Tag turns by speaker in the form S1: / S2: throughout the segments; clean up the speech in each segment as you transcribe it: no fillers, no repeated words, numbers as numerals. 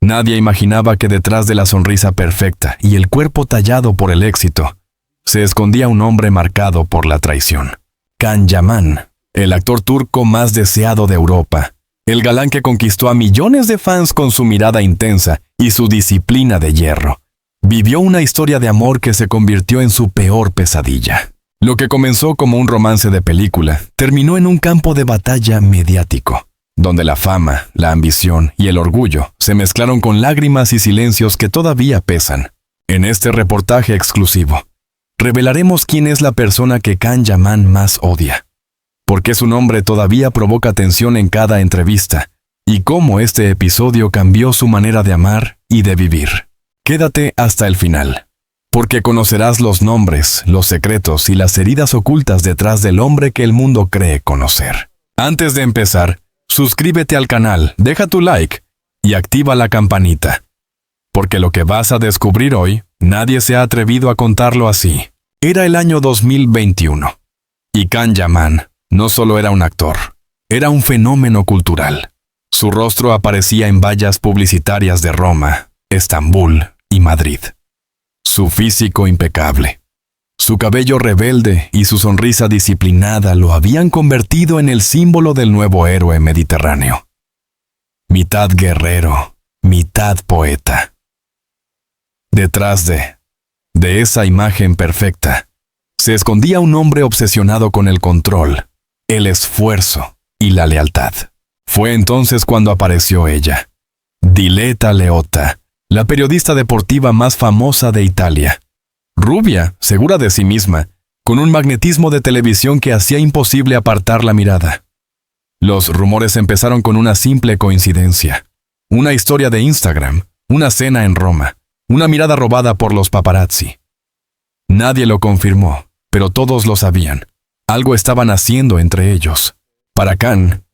S1: Nadie imaginaba que detrás de la sonrisa perfecta y el cuerpo tallado por el éxito, se escondía un hombre marcado por la traición. Can Yaman, el actor turco más deseado de Europa, el galán que conquistó a millones de fans con su mirada intensa y su disciplina de hierro, vivió una historia de amor que se convirtió en su peor pesadilla. Lo que comenzó como un romance de película, terminó en un campo de batalla mediático, donde la fama, la ambición y el orgullo se mezclaron con lágrimas y silencios que todavía pesan. En este reportaje exclusivo, revelaremos quién es la persona que Can Yaman más odia, por qué su nombre todavía provoca tensión en cada entrevista, y cómo este episodio cambió su manera de amar y de vivir. Quédate hasta el final, porque conocerás los nombres, los secretos y las heridas ocultas detrás del hombre que el mundo cree conocer. Antes de empezar, suscríbete al canal, deja tu like y activa la campanita, porque lo que vas a descubrir hoy, nadie se ha atrevido a contarlo así. Era el año 2021, y Can Yaman no solo era un actor, era un fenómeno cultural. Su rostro aparecía en vallas publicitarias de Roma, Estambul y Madrid. Su físico impecable, su cabello rebelde y su sonrisa disciplinada lo habían convertido en el símbolo del nuevo héroe mediterráneo. Mitad guerrero, mitad poeta. Detrás de esa imagen perfecta, se escondía un hombre obsesionado con el control, el esfuerzo y la lealtad. Fue entonces cuando apareció ella, Diletta Leotta, la periodista deportiva más famosa de Italia. Rubia, segura de sí misma, con un magnetismo de televisión que hacía imposible apartar la mirada. Los rumores empezaron con una simple coincidencia. Una historia de Instagram, una cena en Roma, una mirada robada por los paparazzi. Nadie lo confirmó, pero todos lo sabían. Algo estaban haciendo entre ellos. Para Can,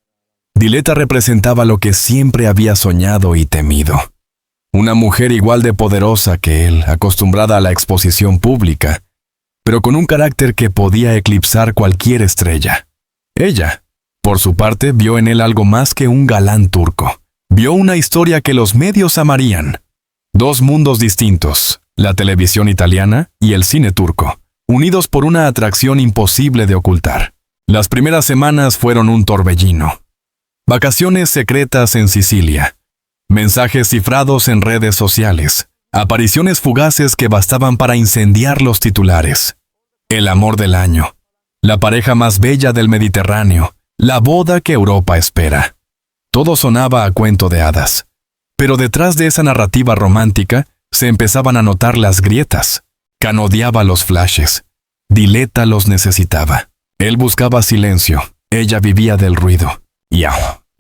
S1: Diletta representaba lo que siempre había soñado y temido. Una mujer igual de poderosa que él, acostumbrada a la exposición pública, pero con un carácter que podía eclipsar cualquier estrella. Ella, por su parte, vio en él algo más que un galán turco. Vio una historia que los medios amarían. Dos mundos distintos, la televisión italiana y el cine turco, unidos por una atracción imposible de ocultar. Las primeras semanas fueron un torbellino. Vacaciones secretas en Sicilia, mensajes cifrados en redes sociales, apariciones fugaces que bastaban para incendiar los titulares. El amor del año, la pareja más bella del Mediterráneo, la boda que Europa espera. Todo sonaba a cuento de hadas. Pero detrás de esa narrativa romántica se empezaban a notar las grietas. Can odiaba los flashes. Diletta los necesitaba. Él buscaba silencio, ella vivía del ruido. Y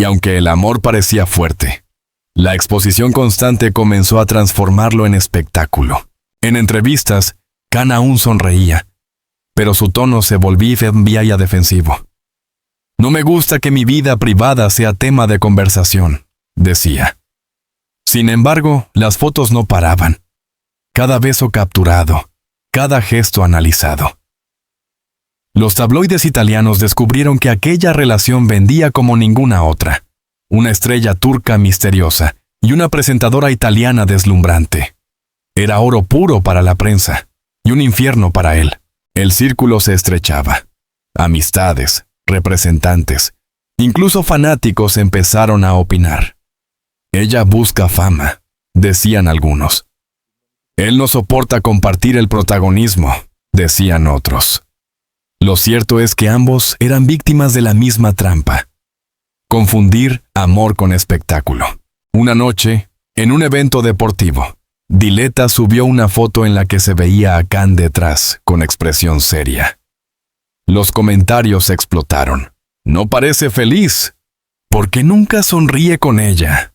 S1: aunque el amor parecía fuerte, la exposición constante comenzó a transformarlo en espectáculo. En entrevistas, Can aún sonreía, pero su tono se volvía defensivo. «No me gusta que mi vida privada sea tema de conversación», decía. Sin embargo, las fotos no paraban. Cada beso capturado, cada gesto analizado. Los tabloides italianos descubrieron que aquella relación vendía como ninguna otra. Una estrella turca misteriosa y una presentadora italiana deslumbrante. Era oro puro para la prensa y un infierno para él. El círculo se estrechaba. Amistades, representantes, incluso fanáticos empezaron a opinar. «Ella busca fama», decían algunos. «Él no soporta compartir el protagonismo», decían otros. Lo cierto es que ambos eran víctimas de la misma trampa. Confundir amor con espectáculo. Una noche, en un evento deportivo, Diletta subió una foto en la que se veía a Can detrás, con expresión seria. Los comentarios explotaron. «No parece feliz. ¿Por qué nunca sonríe con ella?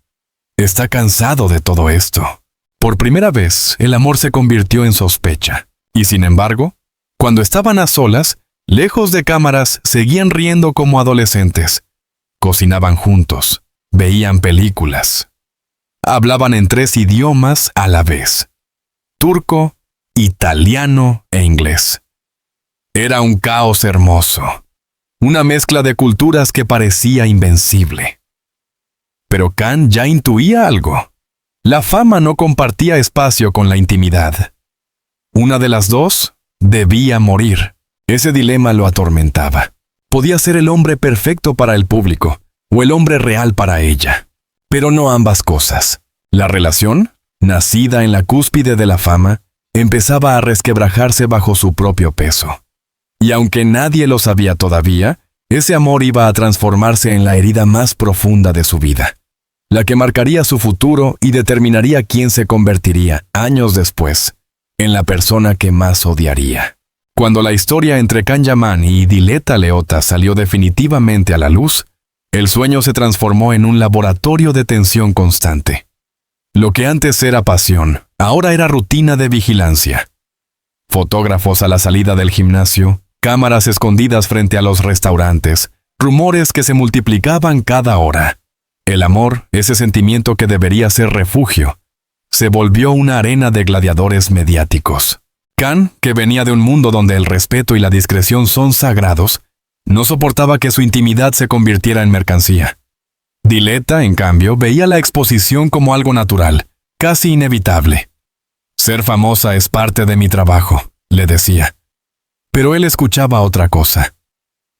S1: Está cansado de todo esto». Por primera vez, el amor se convirtió en sospecha. Y sin embargo, cuando estaban a solas, lejos de cámaras, seguían riendo como adolescentes. Cocinaban juntos, veían películas. Hablaban en 3 idiomas a la vez: turco, italiano e inglés. Era un caos hermoso, una mezcla de culturas que parecía invencible. Pero Can ya intuía algo. La fama no compartía espacio con la intimidad. Una de las dos debía morir. Ese dilema lo atormentaba. Podía ser el hombre perfecto para el público o el hombre real para ella, pero no ambas cosas. La relación, nacida en la cúspide de la fama, empezaba a resquebrajarse bajo su propio peso. Y aunque nadie lo sabía todavía, ese amor iba a transformarse en la herida más profunda de su vida, la que marcaría su futuro y determinaría quién se convertiría, años después, en la persona que más odiaría. Cuando la historia entre Can Yaman y Diletta Leotta salió definitivamente a la luz, el sueño se transformó en un laboratorio de tensión constante. Lo que antes era pasión, ahora era rutina de vigilancia. Fotógrafos a la salida del gimnasio, cámaras escondidas frente a los restaurantes, rumores que se multiplicaban cada hora. El amor, ese sentimiento que debería ser refugio, se volvió una arena de gladiadores mediáticos. Can, que venía de un mundo donde el respeto y la discreción son sagrados, no soportaba que su intimidad se convirtiera en mercancía. Diletta, en cambio, veía la exposición como algo natural, casi inevitable. Ser famosa es parte de mi trabajo, le decía. Pero él escuchaba otra cosa.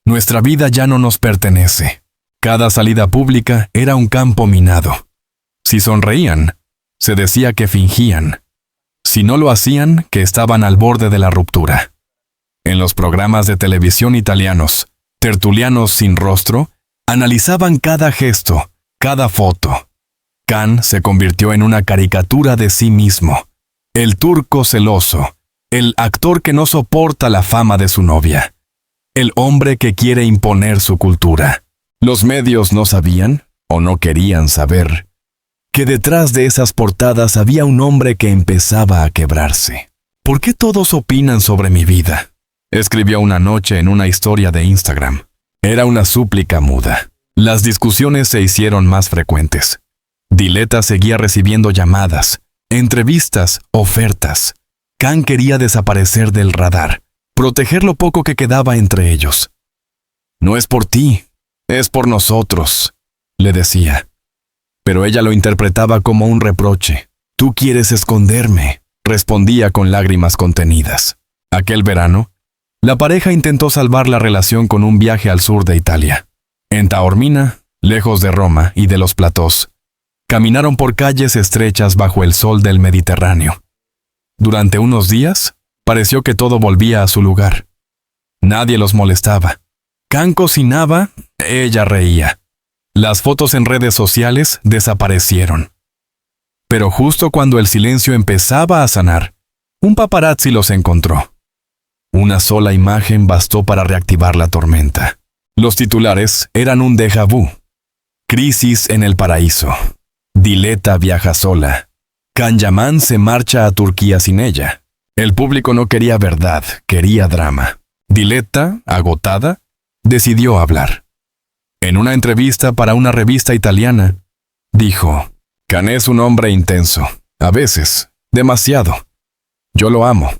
S1: Nuestra vida ya no nos pertenece. Cada salida pública era un campo minado. Si sonreían, se decía que fingían. Si no lo hacían, que estaban al borde de la ruptura. En los programas de televisión italianos, tertulianos sin rostro analizaban cada gesto, cada foto. Can se convirtió en una caricatura de sí mismo. El turco celoso, el actor que no soporta la fama de su novia, el hombre que quiere imponer su cultura. Los medios no sabían, o no querían saber, que detrás de esas portadas había un hombre que empezaba a quebrarse. ¿Por qué todos opinan sobre mi vida?, escribió una noche en una historia de Instagram. Era una súplica muda. Las discusiones se hicieron más frecuentes. Diletta seguía recibiendo llamadas, entrevistas, ofertas. Can quería desaparecer del radar, proteger lo poco que quedaba entre ellos. No es por ti, es por nosotros, le decía. Pero ella lo interpretaba como un reproche. Tú quieres esconderme, respondía con lágrimas contenidas. Aquel verano, la pareja intentó salvar la relación con un viaje al sur de Italia. En Taormina, lejos de Roma y de los platós, caminaron por calles estrechas bajo el sol del Mediterráneo. Durante unos días, pareció que todo volvía a su lugar. Nadie los molestaba. Can cocinaba, ella reía. Las fotos en redes sociales desaparecieron. Pero justo cuando el silencio empezaba a sanar, un paparazzi los encontró. Una sola imagen bastó para reactivar la tormenta. Los titulares eran un déjà vu. Crisis en el paraíso. Diletta viaja sola. Can Yaman se marcha a Turquía sin ella. El público no quería verdad, quería drama. Diletta, agotada, decidió hablar. En una entrevista para una revista italiana, dijo: Can es un hombre intenso, a veces, demasiado. Yo lo amo,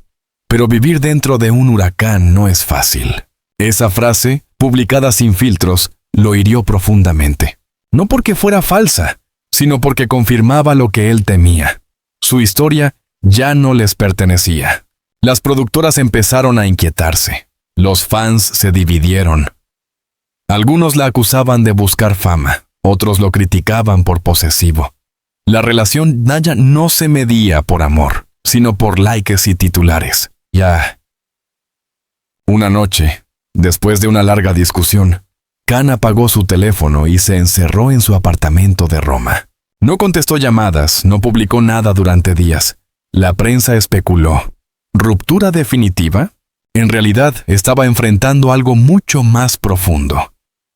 S1: pero vivir dentro de un huracán no es fácil. Esa frase, publicada sin filtros, lo hirió profundamente. No porque fuera falsa, sino porque confirmaba lo que él temía. Su historia ya no les pertenecía. Las productoras empezaron a inquietarse. Los fans se dividieron. Algunos la acusaban de buscar fama, otros lo criticaban por posesivo. La relación ya no se medía por amor, sino por likes y titulares. Una noche, después de una larga discusión, Can apagó su teléfono y se encerró en su apartamento de Roma. No contestó llamadas, no publicó nada durante días. La prensa especuló. ¿Ruptura definitiva? En realidad, estaba enfrentando algo mucho más profundo.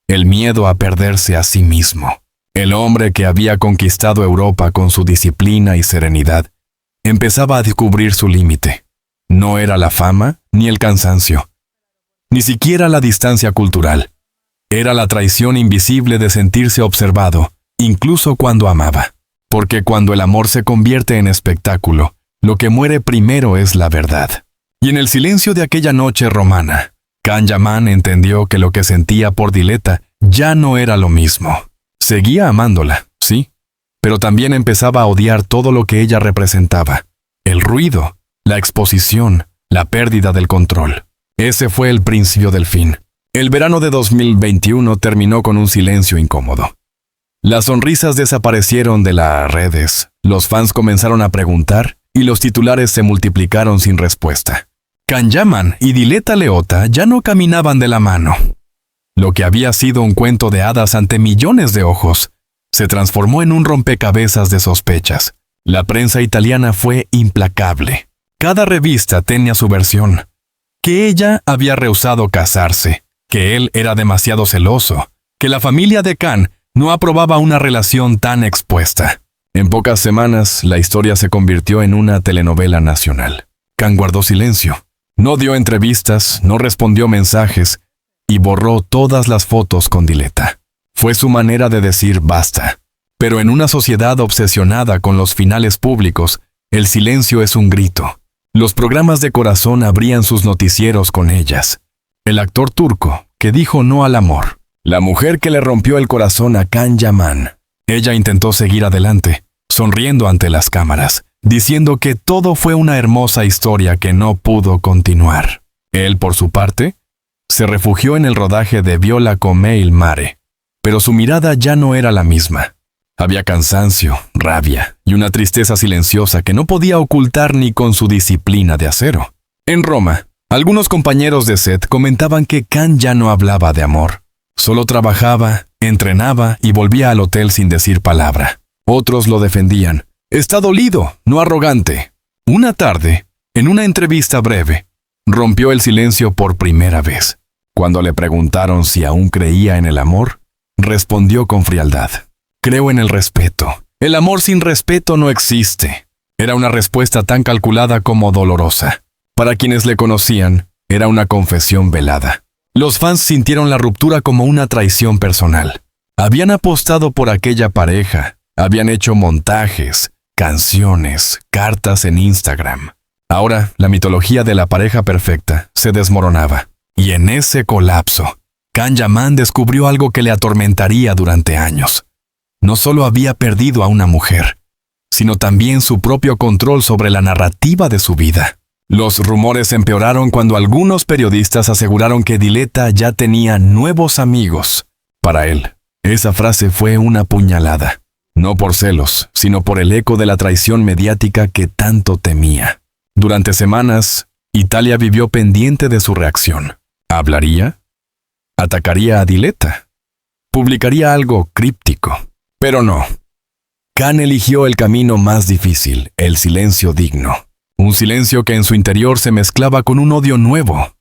S1: El miedo a perderse a sí mismo. El hombre que había conquistado Europa con su disciplina y serenidad empezaba a descubrir su límite. No era la fama ni el cansancio, ni siquiera la distancia cultural. Era la traición invisible de sentirse observado, incluso cuando amaba. Porque cuando el amor se convierte en espectáculo, lo que muere primero es la verdad. Y en el silencio de aquella noche romana, Can Yaman entendió que lo que sentía por Diletta ya no era lo mismo. Seguía amándola, sí, pero también empezaba a odiar todo lo que ella representaba. El ruido, la exposición, la pérdida del control. Ese fue el principio del fin. El verano de 2021 terminó con un silencio incómodo. Las sonrisas desaparecieron de las redes, los fans comenzaron a preguntar y los titulares se multiplicaron sin respuesta. Kanyaman y Diletta Leotta ya no caminaban de la mano. Lo que había sido un cuento de hadas ante millones de ojos se transformó en un rompecabezas de sospechas. La prensa italiana fue implacable. Cada revista tenía su versión. Que ella había rehusado casarse, que él era demasiado celoso, que la familia de Khan no aprobaba una relación tan expuesta. En pocas semanas, la historia se convirtió en una telenovela nacional. Khan guardó silencio. No dio entrevistas, no respondió mensajes y borró todas las fotos con Diletta. Fue su manera de decir basta. Pero en una sociedad obsesionada con los finales públicos, el silencio es un grito. Los programas de corazón abrían sus noticieros con ellas. El actor turco que dijo no al amor. La mujer que le rompió el corazón a Kanyaman. Ella intentó seguir adelante, sonriendo ante las cámaras, diciendo que todo fue una hermosa historia que no pudo continuar. Él, por su parte, se refugió en el rodaje de Viola come il mare, pero su mirada ya no era la misma. Había cansancio, rabia y una tristeza silenciosa que no podía ocultar ni con su disciplina de acero. En Roma, algunos compañeros de set comentaban que Khan ya no hablaba de amor. Solo trabajaba, entrenaba y volvía al hotel sin decir palabra. Otros lo defendían. Está dolido, no arrogante. Una tarde, en una entrevista breve, rompió el silencio por primera vez. Cuando le preguntaron si aún creía en el amor, respondió con frialdad. Creo en el respeto. El amor sin respeto no existe. Era una respuesta tan calculada como dolorosa. Para quienes le conocían, era una confesión velada. Los fans sintieron la ruptura como una traición personal. Habían apostado por aquella pareja, habían hecho montajes, canciones, cartas en Instagram. Ahora, la mitología de la pareja perfecta se desmoronaba. Y en ese colapso, Kanyaman descubrió algo que le atormentaría durante años. No solo había perdido a una mujer, sino también su propio control sobre la narrativa de su vida. Los rumores empeoraron cuando algunos periodistas aseguraron que Diletta ya tenía nuevos amigos. Para él, esa frase fue una puñalada. No por celos, sino por el eco de la traición mediática que tanto temía. Durante semanas, Italia vivió pendiente de su reacción. ¿Hablaría? ¿Atacaría a Diletta? ¿Publicaría algo críptico? Pero no. Khan eligió el camino más difícil, el silencio digno. Un silencio que en su interior se mezclaba con un odio nuevo,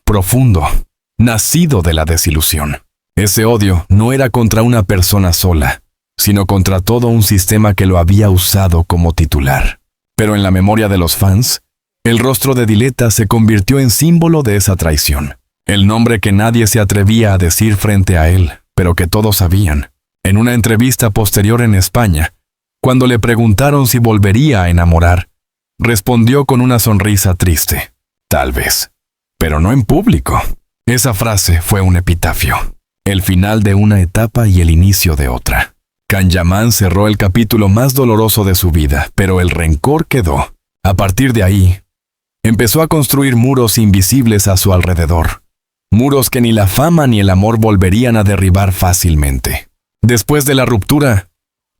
S1: profundo, nacido de la desilusión. Ese odio no era contra una persona sola, sino contra todo un sistema que lo había usado como titular. Pero en la memoria de los fans, el rostro de Diletta se convirtió en símbolo de esa traición. El nombre que nadie se atrevía a decir frente a él, pero que todos sabían. En una entrevista posterior en España, cuando le preguntaron si volvería a enamorar, respondió con una sonrisa triste. Tal vez, pero no en público. Esa frase fue un epitafio, el final de una etapa y el inicio de otra. Kanyaman cerró el capítulo más doloroso de su vida, pero el rencor quedó. A partir de ahí, empezó a construir muros invisibles a su alrededor. Muros que ni la fama ni el amor volverían a derribar fácilmente. Después de la ruptura,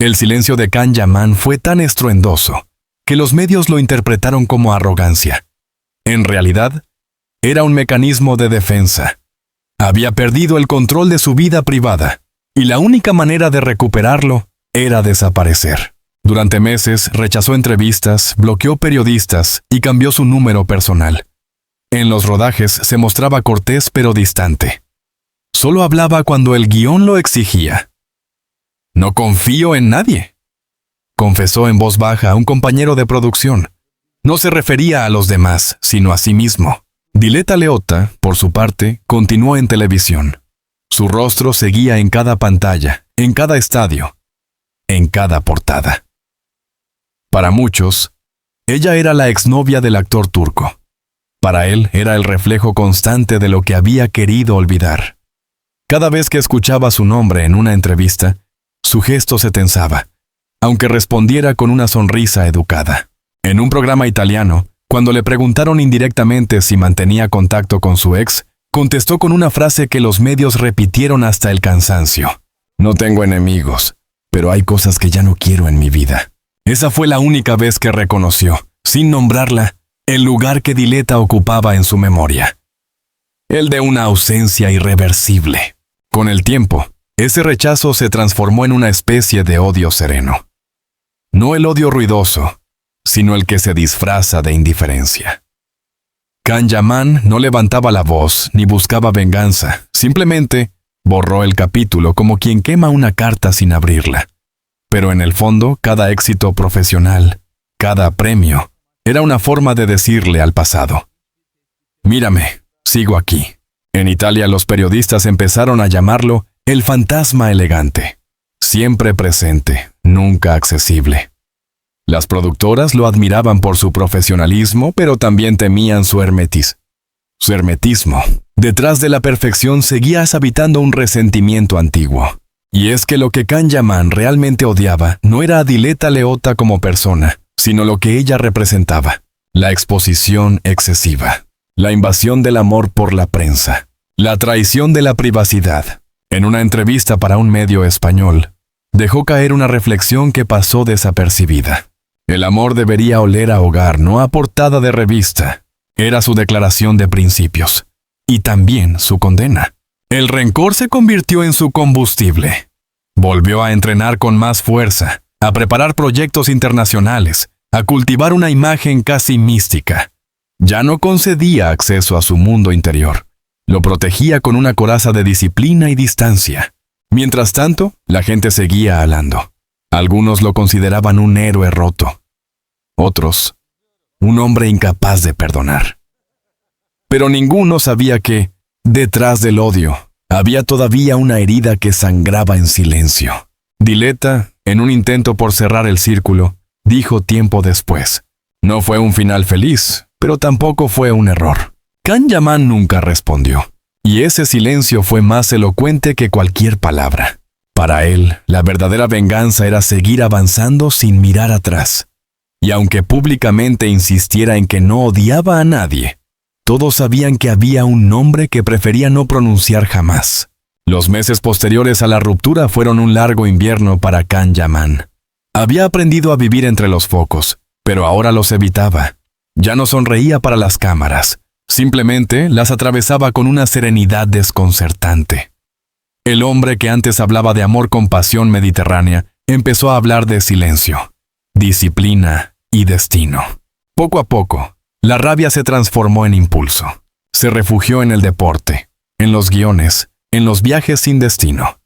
S1: el silencio de Kanyaman fue tan estruendoso que los medios lo interpretaron como arrogancia. En realidad, era un mecanismo de defensa. Había perdido el control de su vida privada, y la única manera de recuperarlo era desaparecer. Durante meses rechazó entrevistas, bloqueó periodistas y cambió su número personal. En los rodajes se mostraba cortés pero distante. Solo hablaba cuando el guión lo exigía. No confío en nadie, confesó en voz baja a un compañero de producción. No se refería a los demás, sino a sí mismo. Diletta Leotta, por su parte, continuó en televisión. Su rostro seguía en cada pantalla, en cada estadio, en cada portada. Para muchos, ella era la exnovia del actor turco. Para él era el reflejo constante de lo que había querido olvidar. Cada vez que escuchaba su nombre en una entrevista, Su gesto se tensaba, aunque respondiera con una sonrisa educada. En un programa italiano, cuando le preguntaron indirectamente si mantenía contacto con su ex, contestó con una frase que los medios repitieron hasta el cansancio. No tengo enemigos, pero hay cosas que ya no quiero en mi vida. Esa fue la única vez que reconoció, sin nombrarla, el lugar que Diletta ocupaba en su memoria. El de una ausencia irreversible. Con el tiempo, ese rechazo se transformó en una especie de odio sereno. No el odio ruidoso, sino el que se disfraza de indiferencia. Can Yaman no levantaba la voz ni buscaba venganza, simplemente borró el capítulo como quien quema una carta sin abrirla. Pero en el fondo, cada éxito profesional, cada premio, era una forma de decirle al pasado: mírame, sigo aquí. En Italia los periodistas empezaron a llamarlo el fantasma elegante, siempre presente, nunca accesible. Las productoras lo admiraban por su profesionalismo, pero también temían su hermetismo. Detrás de la perfección seguía habitando un resentimiento antiguo. Y es que lo que Can Yaman realmente odiaba no era a Diletta Leotta como persona, sino lo que ella representaba: la exposición excesiva, la invasión del amor por la prensa, la traición de la privacidad. En una entrevista para un medio español, dejó caer una reflexión que pasó desapercibida. El amor debería oler a hogar, no a portada de revista. Era su declaración de principios. Y también su condena. El rencor se convirtió en su combustible. Volvió a entrenar con más fuerza, a preparar proyectos internacionales, a cultivar una imagen casi mística. Ya no concedía acceso a su mundo interior. Lo protegía con una coraza de disciplina y distancia. Mientras tanto, la gente seguía alando. Algunos lo consideraban un héroe roto. Otros, un hombre incapaz de perdonar. Pero ninguno sabía que, detrás del odio, había todavía una herida que sangraba en silencio. Diletta, en un intento por cerrar el círculo, dijo tiempo después: no fue un final feliz, pero tampoco fue un error. Can Yaman nunca respondió, y ese silencio fue más elocuente que cualquier palabra. Para él, la verdadera venganza era seguir avanzando sin mirar atrás. Y aunque públicamente insistiera en que no odiaba a nadie, todos sabían que había un nombre que prefería no pronunciar jamás. Los meses posteriores a la ruptura fueron un largo invierno para Can Yaman. Había aprendido a vivir entre los focos, pero ahora los evitaba. Ya no sonreía para las cámaras, simplemente las atravesaba con una serenidad desconcertante. El hombre que antes hablaba de amor con pasión mediterránea empezó a hablar de silencio, disciplina y destino. Poco a poco, la rabia se transformó en impulso. Se refugió en el deporte, en los guiones, en los viajes sin destino.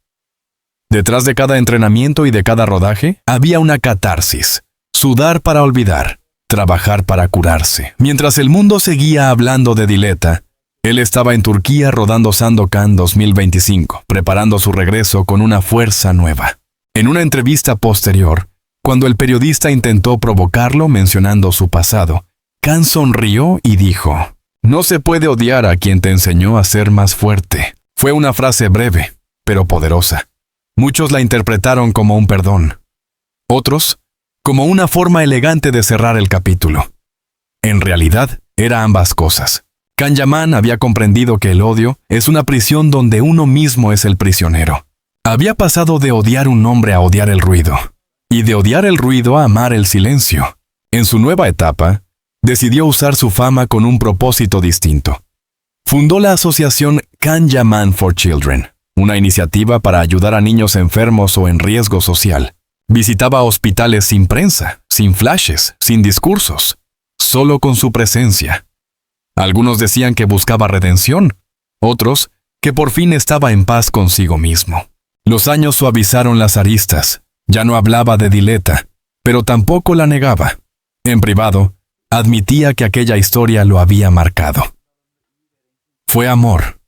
S1: Detrás de cada entrenamiento y de cada rodaje había una catarsis: sudar para olvidar, trabajar para curarse. Mientras el mundo seguía hablando de Diletta, él estaba en Turquía rodando Sandokan 2025, preparando su regreso con una fuerza nueva. En una entrevista posterior, cuando el periodista intentó provocarlo mencionando su pasado, Can sonrió y dijo: no se puede odiar a quien te enseñó a ser más fuerte. Fue una frase breve, pero poderosa. Muchos la interpretaron como un perdón. Otros, como una forma elegante de cerrar el capítulo. En realidad, era ambas cosas. Can Yaman había comprendido que el odio es una prisión donde uno mismo es el prisionero. Había pasado de odiar un hombre a odiar el ruido, y de odiar el ruido a amar el silencio. En su nueva etapa, decidió usar su fama con un propósito distinto. Fundó la asociación Can Yaman for Children, una iniciativa para ayudar a niños enfermos o en riesgo social. Visitaba hospitales sin prensa, sin flashes, sin discursos, solo con su presencia. Algunos decían que buscaba redención, otros que por fin estaba en paz consigo mismo. Los años suavizaron las aristas. Ya no hablaba de Diletta, pero tampoco la negaba. En privado, admitía que aquella historia lo había marcado. Fue amor.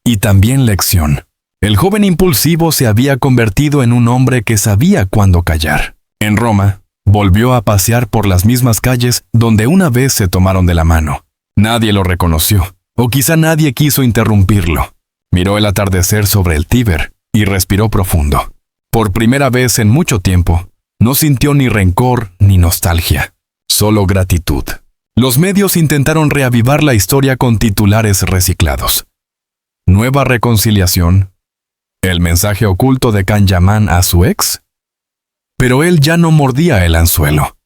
S1: Y también lección. El joven impulsivo se había convertido en un hombre que sabía cuándo callar. En Roma, volvió a pasear por las mismas calles donde una vez se tomaron de la mano. Nadie lo reconoció, o quizá nadie quiso interrumpirlo. Miró el atardecer sobre el Tíber y respiró profundo. Por primera vez en mucho tiempo, no sintió ni rencor ni nostalgia, solo gratitud. Los medios intentaron reavivar la historia con titulares reciclados. Nueva reconciliación. ¿El mensaje oculto de Can Yaman a su ex? Pero él ya no mordía el anzuelo.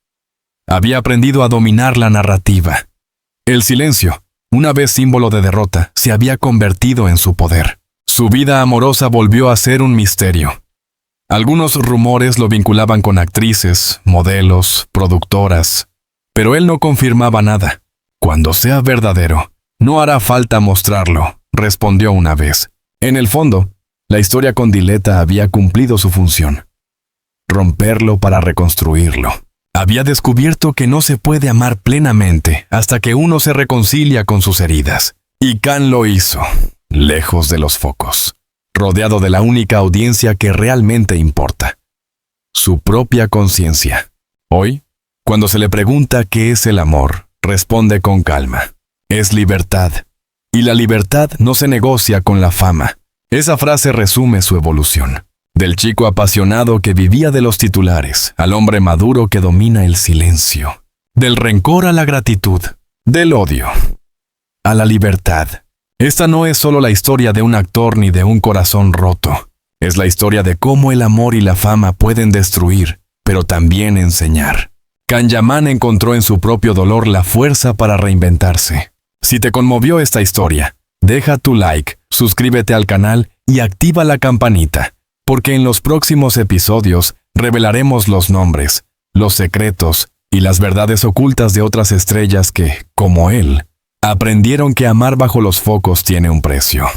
S1: Había aprendido a dominar la narrativa. El silencio, una vez símbolo de derrota, se había convertido en su poder. Su vida amorosa volvió a ser un misterio. Algunos rumores lo vinculaban con actrices, modelos, productoras, pero él no confirmaba nada. Cuando sea verdadero, no hará falta mostrarlo, respondió una vez. En el fondo, la historia con Dileta había cumplido su función. Romperlo para reconstruirlo. Había descubierto que no se puede amar plenamente hasta que uno se reconcilia con sus heridas. Y Can lo hizo, lejos de los focos, rodeado de la única audiencia que realmente importa: su propia conciencia. Hoy, cuando se le pregunta qué es el amor, responde con calma: es libertad. Y la libertad no se negocia con la fama. Esa frase resume su evolución. Del chico apasionado que vivía de los titulares, al hombre maduro que domina el silencio. Del rencor a la gratitud. Del odio a la libertad. Esta no es solo la historia de un actor ni de un corazón roto. Es la historia de cómo el amor y la fama pueden destruir, pero también enseñar. Can Yaman encontró en su propio dolor la fuerza para reinventarse. Si te conmovió esta historia, deja tu like, suscríbete al canal y activa la campanita, porque en los próximos episodios revelaremos los nombres, los secretos y las verdades ocultas de otras estrellas que, como él, aprendieron que amar bajo los focos tiene un precio.